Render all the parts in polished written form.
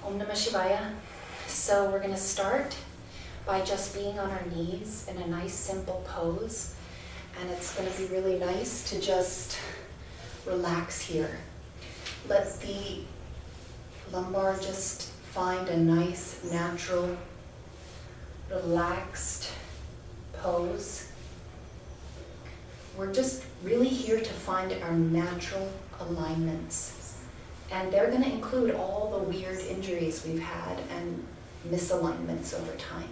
Om Namah Shivaya. So we're going to start by just being on our knees in a nice simple pose. And it's going to be really nice to just relax here. Let the lumbar just find a nice, natural, relaxed pose. We're just really here to find our natural alignments. And they're going to include all the weird injuries we've had and misalignments over time.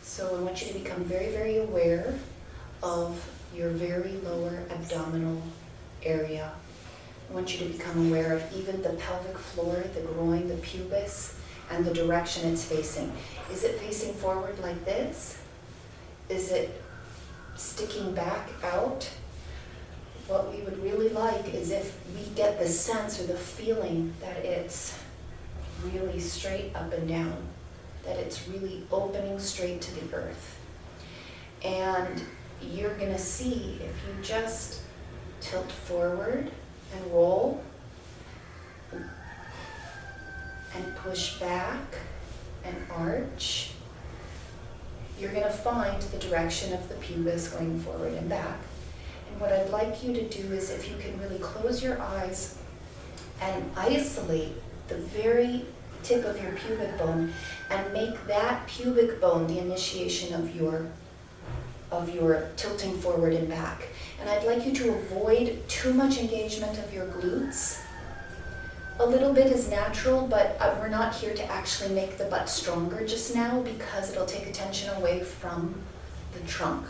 So I want you to become very, very aware of your very lower abdominal area. I want you to become aware of even the pelvic floor, the groin, the pubis, and the direction it's facing. Is it facing forward like this? Is it sticking back out? What we would really like is if we get the sense or the feeling that it's really straight up and down, that it's really opening straight to the earth. And you're going to see if you just tilt forward and roll and push back and arch, you're going to find the direction of the pubis going forward and back. And what I'd like you to do is if you can really close your eyes and isolate the very tip of your pubic bone and make that pubic bone the initiation of your tilting forward and back. And I'd like you to avoid too much engagement of your glutes. A little bit is natural, but we're not here to actually make the butt stronger just now because it'll take attention away from the trunk.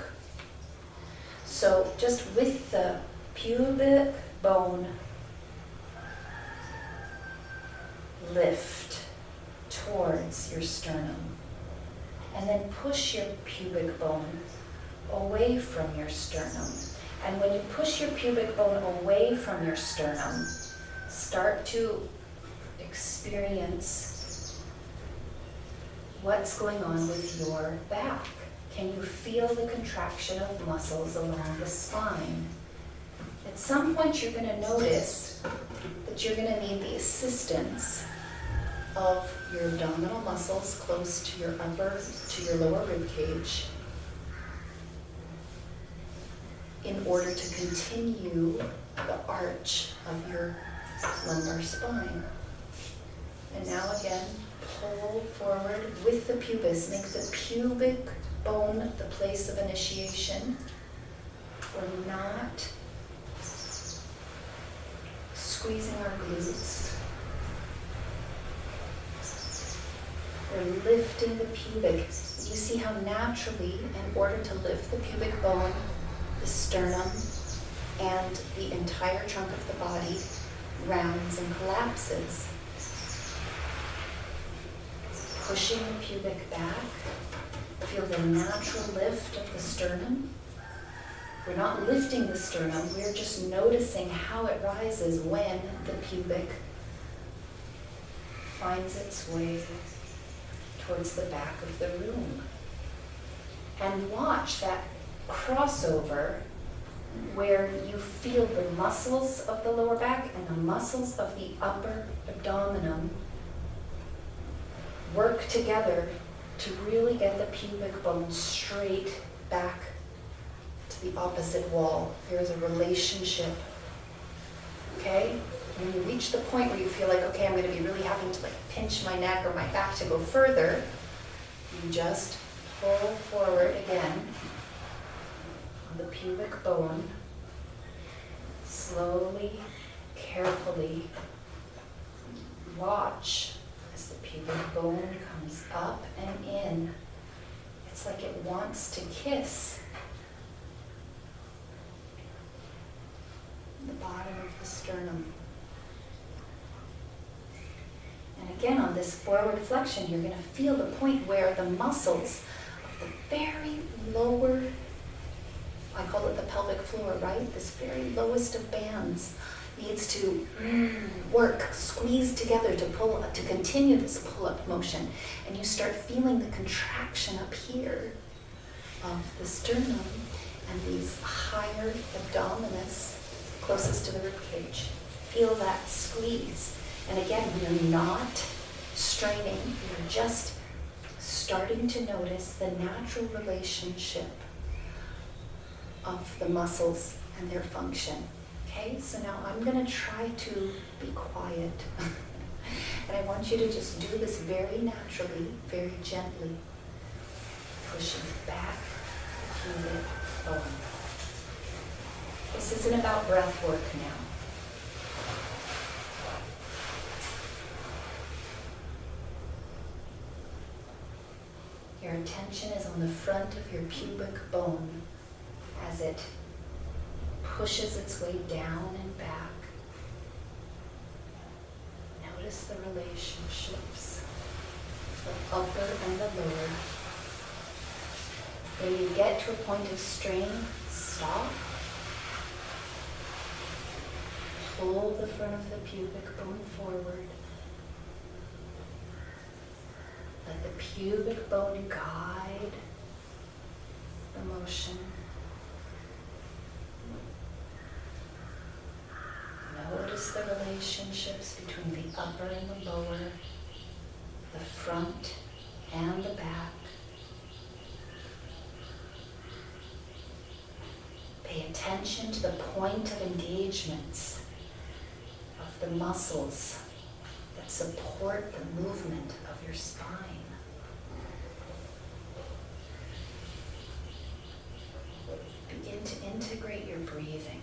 So just with the pubic bone, lift towards your sternum. And then push your pubic bone away from your sternum. And when you push your pubic bone away from your sternum, start to experience what's going on with your back. Can you feel the contraction of muscles along the spine? At some point you're going to notice that you're going to need the assistance of your abdominal muscles close to your lower rib cage in order to continue the arch of your lumbar spine. And now again, pull forward with the pubis. Make the pubic bone the place of initiation. We're not squeezing our glutes. We're lifting the pubic. You see how naturally, in order to lift the pubic bone, the sternum and the entire trunk of the body rounds and collapses. Pushing the pubic back. Feel the natural lift of the sternum. We're not lifting the sternum, we're just noticing how it rises when the pubic finds its way towards the back of the room. And watch that crossover where you feel the muscles of the lower back and the muscles of the upper abdomen work together to really get the pubic bone straight back to the opposite wall. There's a relationship. Okay? When you reach the point where you feel like, okay, I'm going to be really having to pinch my neck or my back to go further, you just pull forward again on the pubic bone. Slowly, carefully watch as the pubic bone comes up and in. It's like it wants to kiss the bottom of the sternum. And again, on this forward flexion, you're going to feel the point where the muscles of the very lower, I call it the pelvic floor, right? This very lowest of bands needs to work, squeeze together to continue this pull-up motion. And you start feeling the contraction up here of the sternum and these higher abdominis closest to the rib cage. Feel that squeeze. And again, we are not straining, you're just starting to notice the natural relationship of the muscles and their function. Okay, so now I'm going to try to be quiet. And I want you to just do this very naturally, very gently, pushing back the pubic bone. This isn't about breath work now. Your attention is on the front of your pubic bone as it pushes its way down and back. Notice the relationships, the upper and the lower. When you get to a point of strain, stop. Pull the front of the pubic bone forward. Let the pubic bone guide the motion. Notice the relationships between the upper and the lower, the front and the back. Pay attention to the point of engagements of the muscles that support the movement of your spine. Begin to integrate your breathing.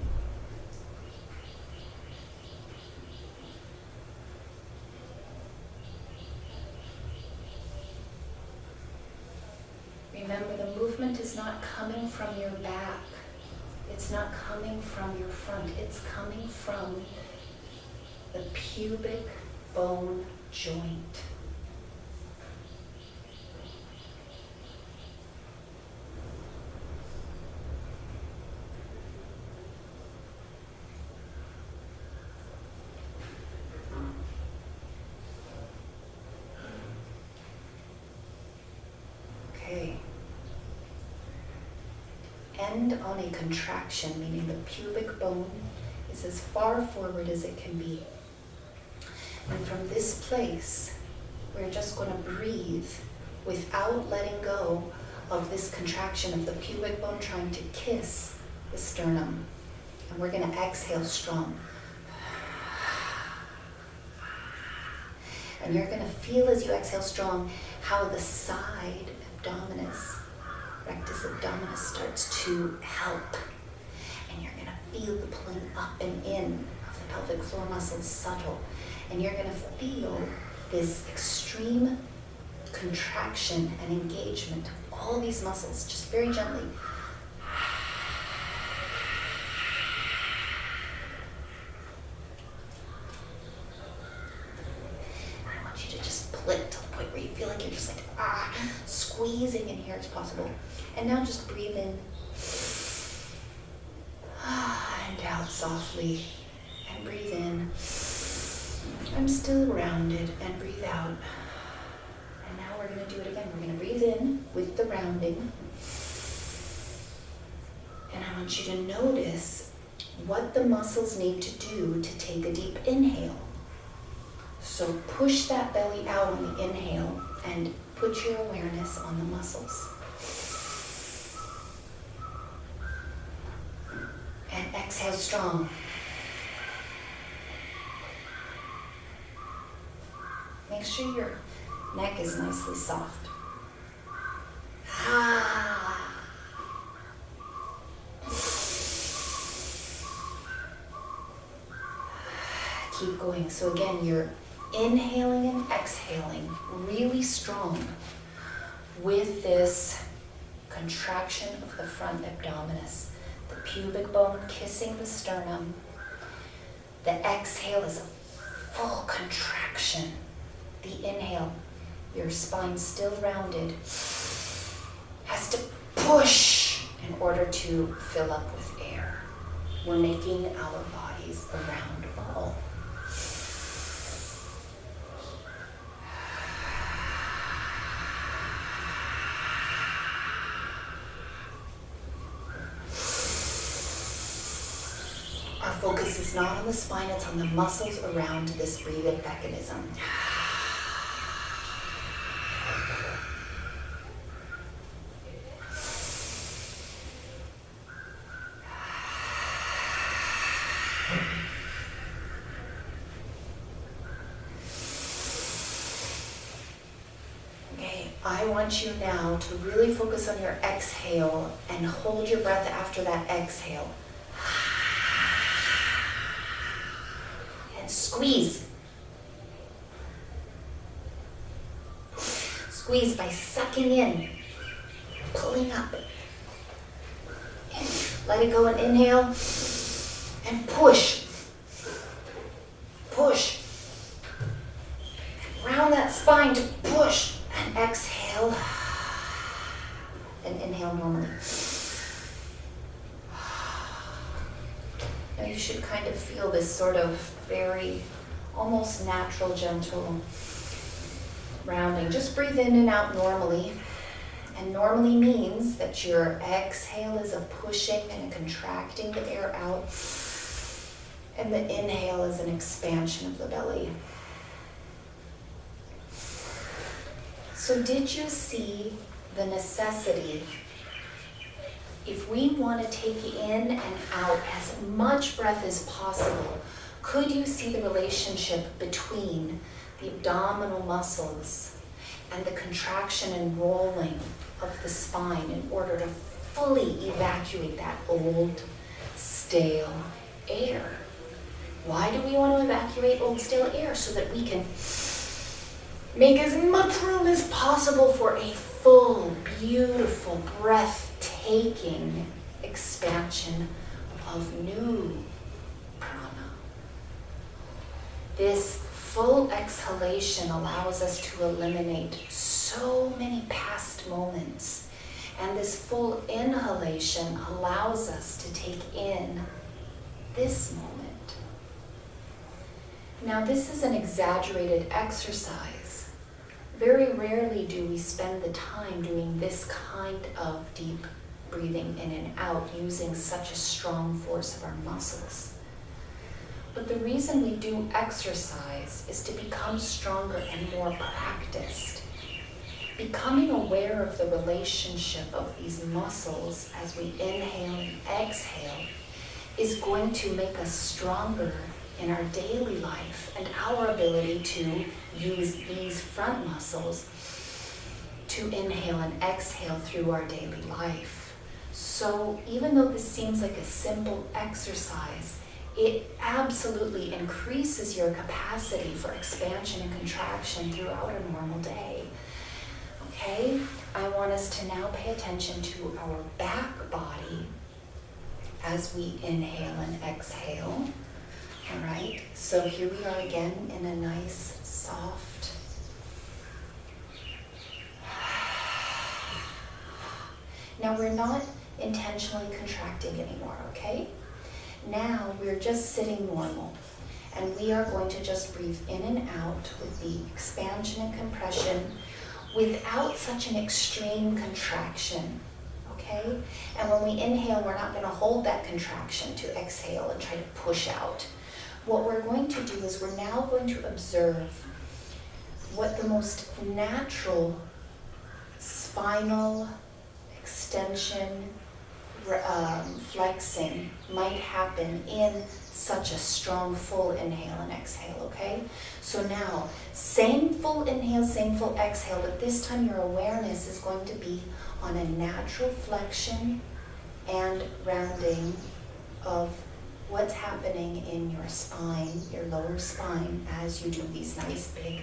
Remember, the movement is not coming from your back. It's not coming from your front. It's coming from the pubic bone joint. Okay. End on a contraction, meaning the pubic bone is as far forward as it can be. And from this place, we're just going to breathe without letting go of this contraction of the pubic bone trying to kiss the sternum. And we're going to exhale strong. And you're going to feel as you exhale strong how the side abdominis, rectus abdominis, starts to help. And you're going to feel the pulling up and in of the pelvic floor muscles, subtle. And you're going to feel this extreme contraction and engagement of all these muscles, just very gently. I want you to just pull it to the point where you feel like you're just like, squeezing in here as possible. And now just breathe in. And out softly. And breathe in. I'm still rounded, and breathe out. And now we're going to do it again. We're going to breathe in with the rounding. And I want you to notice what the muscles need to do to take a deep inhale. So push that belly out on the inhale and put your awareness on the muscles. And exhale strong. Make sure your neck is nicely soft. Keep going. So again, you're inhaling and exhaling really strong with this contraction of the front abdominis. The pubic bone kissing the sternum. The exhale is a full contraction. The inhale, your spine still rounded, has to push in order to fill up with air. We're making our bodies a round ball. Our focus is not on the spine, it's on the muscles around this breathing mechanism. I want you now to really focus on your exhale and hold your breath after that exhale. And squeeze. Squeeze by sucking in, pulling up. Let it go and inhale and push. Push. And round that spine to push. And exhale. And inhale normally. Now you should kind of feel this sort of very almost natural, gentle rounding. Just breathe in and out normally. And normally means that your exhale is a pushing and a contracting the air out. And the inhale is an expansion of the belly. So did you see the necessity? If we want to take in and out as much breath as possible, could you see the relationship between the abdominal muscles and the contraction and rolling of the spine in order to fully evacuate that old, stale air? Why do we want to evacuate old, stale air? So that we can make as much room as possible for a full, beautiful, breathtaking expansion of new prana. This full exhalation allows us to eliminate so many past moments. And this full inhalation allows us to take in this moment. Now, this is an exaggerated exercise. Very rarely do we spend the time doing this kind of deep breathing in and out using such a strong force of our muscles. But the reason we do exercise is to become stronger and more practiced. Becoming aware of the relationship of these muscles as we inhale and exhale is going to make us stronger in our daily life and our ability to use these front muscles to inhale and exhale through our daily life. So even though this seems like a simple exercise, it absolutely increases your capacity for expansion and contraction throughout a normal day. Okay, I want us to now pay attention to our back body as we inhale and exhale. All right, so here we are again in a nice, soft, now we're not intentionally contracting anymore, okay? Now we're just sitting normal, and we are going to just breathe in and out with the expansion and compression without such an extreme contraction, okay? And when we inhale, we're not going to hold that contraction to exhale and try to push out. What we're going to do is we're now going to observe what the most natural spinal extension, flexing might happen in such a strong full inhale and exhale, okay? So now, same full inhale, same full exhale, but this time your awareness is going to be on a natural flexion and rounding of what's happening in your spine, your lower spine, as you do these nice big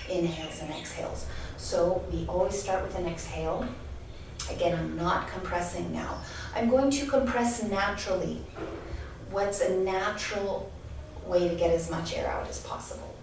inhales and exhales. So we always start with an exhale. Again, I'm not compressing now. I'm going to compress naturally. What's a natural way to get as much air out as possible?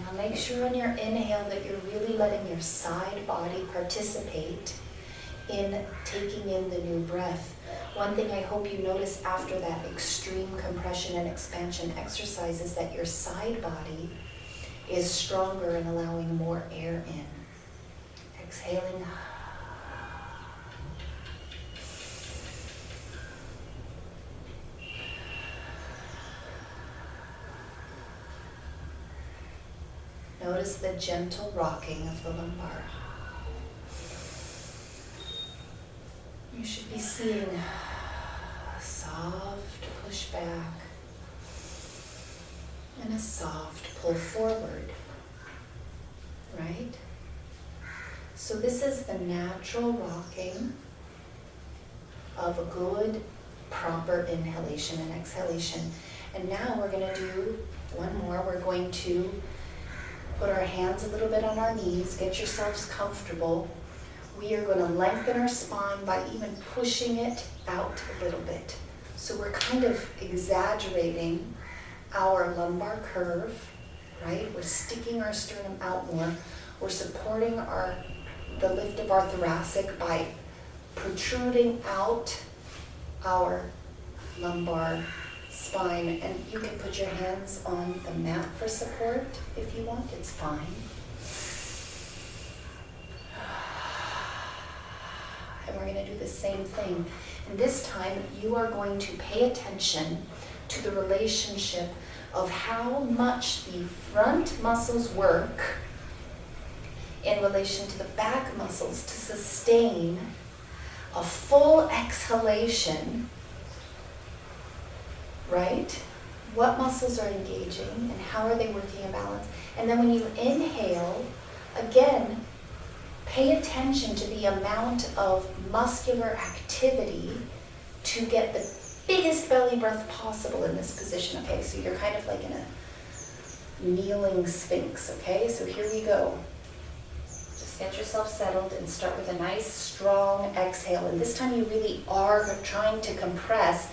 Now make sure on your inhale that you're really letting your side body participate in taking in the new breath. One thing I hope you notice after that extreme compression and expansion exercise is that your side body is stronger and allowing more air in. Exhaling. Notice the gentle rocking of the lumbar. You should be seeing a soft push back and a soft pull forward, right? So this is the natural rocking of a good, proper inhalation and exhalation. And now we're going to do one more. We're going to put our hands a little bit on our knees. Get yourselves comfortable. We are going to lengthen our spine by even pushing it out a little bit. So we're kind of exaggerating our lumbar curve, right? We're sticking our sternum out more. We're supporting the lift of our thoracic by protruding out our lumbar spine. And you can put your hands on the mat for support if you want, it's fine. And we're going to do the same thing. And this time you are going to pay attention to the relationship of how much the front muscles work in relation to the back muscles to sustain a full exhalation, right? What muscles are engaging and how are they working in balance? And then when you inhale, again, pay attention to the amount of muscular activity to get the biggest belly breath possible in this position, okay? So you're kind of like in a kneeling sphinx, okay? So here we go. Just get yourself settled and start with a nice, strong exhale. And this time you really are trying to compress,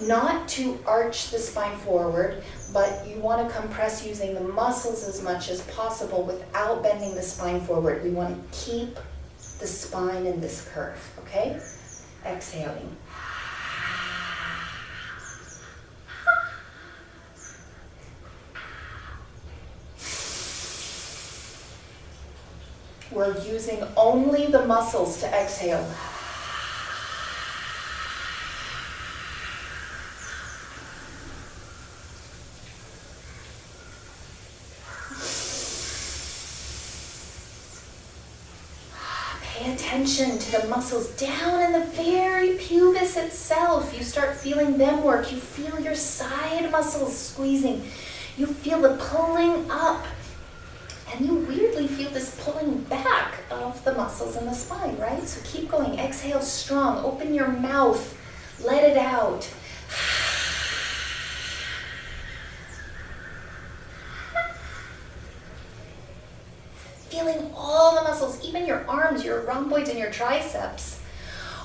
not to arch the spine forward, but you want to compress using the muscles as much as possible without bending the spine forward. We want to keep the spine in this curve, okay? Exhaling. We're using only the muscles to exhale. Pay attention to the muscles down in the very pubis itself. You start feeling them work. You feel your side muscles squeezing. You feel the pulling up. And you weirdly feel this pulling back of the muscles in the spine, right? So keep going. Exhale strong. Open your mouth. Let it out. Feeling all the muscles, even your arms, your rhomboids and your triceps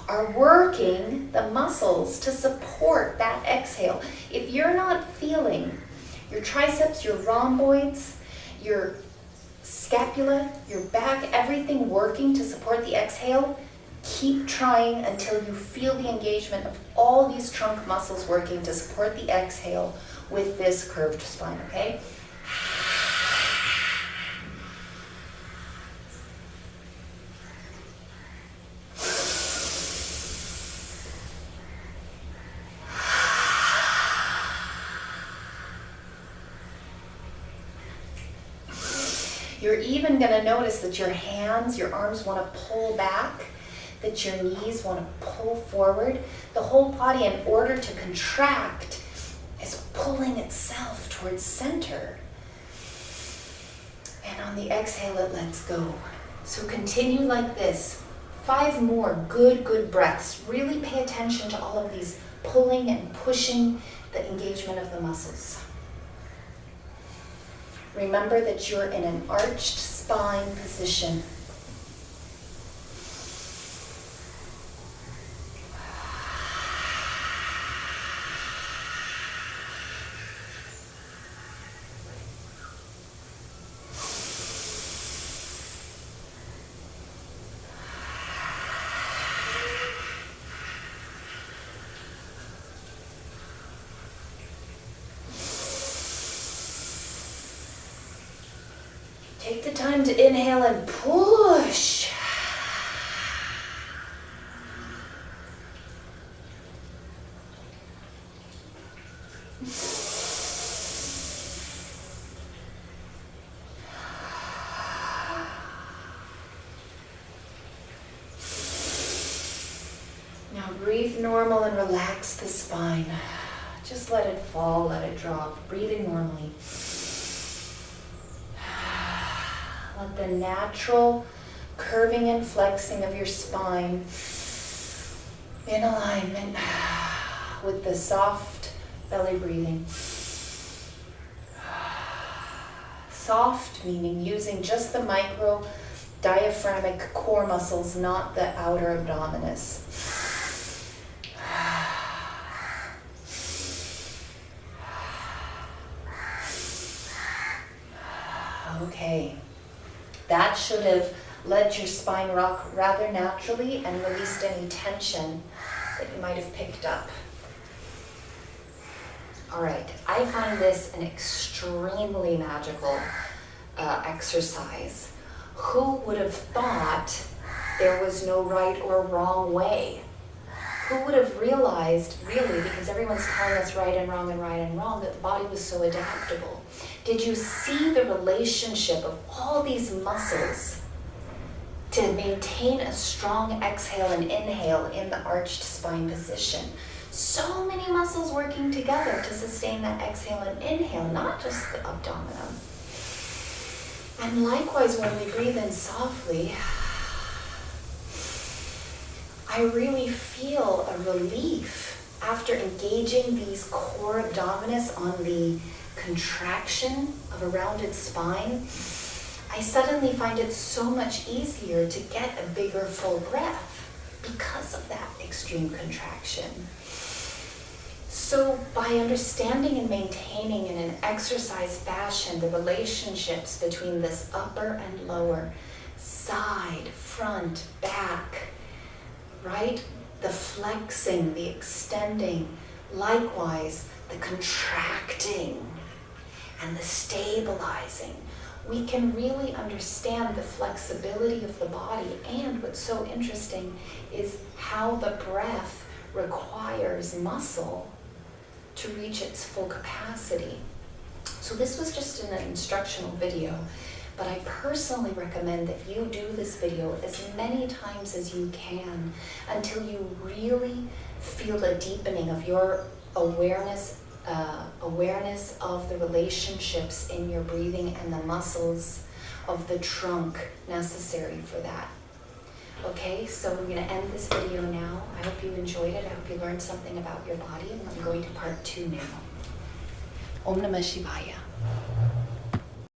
are working the muscles to support that exhale. If you're not feeling your triceps, your rhomboids, your scapula, your back, everything working to support the exhale, keep trying until you feel the engagement of all these trunk muscles working to support the exhale with this curved spine, okay? You're even going to notice that your hands, your arms want to pull back, that your knees want to pull forward. The whole body, in order to contract, is pulling itself towards center. And on the exhale, it lets go. So continue like this. 5 more good breaths. Really pay attention to all of these pulling and pushing, the engagement of the muscles. Remember that you're in an arched spine position. Take the time to inhale and push. breathe normal and relax the spine. Just let it fall, let it drop. Breathing normally. Let the natural curving and flexing of your spine in alignment with the soft belly breathing. Soft meaning using just the micro diaphragmic core muscles, not the outer abdominis. Okay, that should have let your spine rock rather naturally and released any tension that you might have picked up. All right, I find this an extremely magical exercise. Who would have thought there was no right or wrong way? Who would have realized, really, because everyone's telling us right and wrong and right and wrong, that the body was so adaptable? Did you see the relationship of all these muscles to maintain a strong exhale and inhale in the arched spine position? So many muscles working together to sustain that exhale and inhale, not just the abdominal. And likewise, when we breathe in softly, I really feel a relief after engaging these core abdominis on the contraction of a rounded spine. I suddenly find it so much easier to get a bigger full breath because of that extreme contraction. So by understanding and maintaining in an exercise fashion the relationships between this upper and lower, side, front, back, right? The flexing, the extending, likewise the contracting and the stabilizing, we can really understand the flexibility of the body. And what's so interesting is how the breath requires muscle to reach its full capacity. So this was just an instructional video, but I personally recommend that you do this video as many times as you can until you really feel a deepening of your awareness of the relationships in your breathing and the muscles of the trunk necessary for that. Okay, so we're going to end this video now. I hope you enjoyed it. I hope you learned something about your body, and I'm going to part 2 now. Om Namah Shivaya.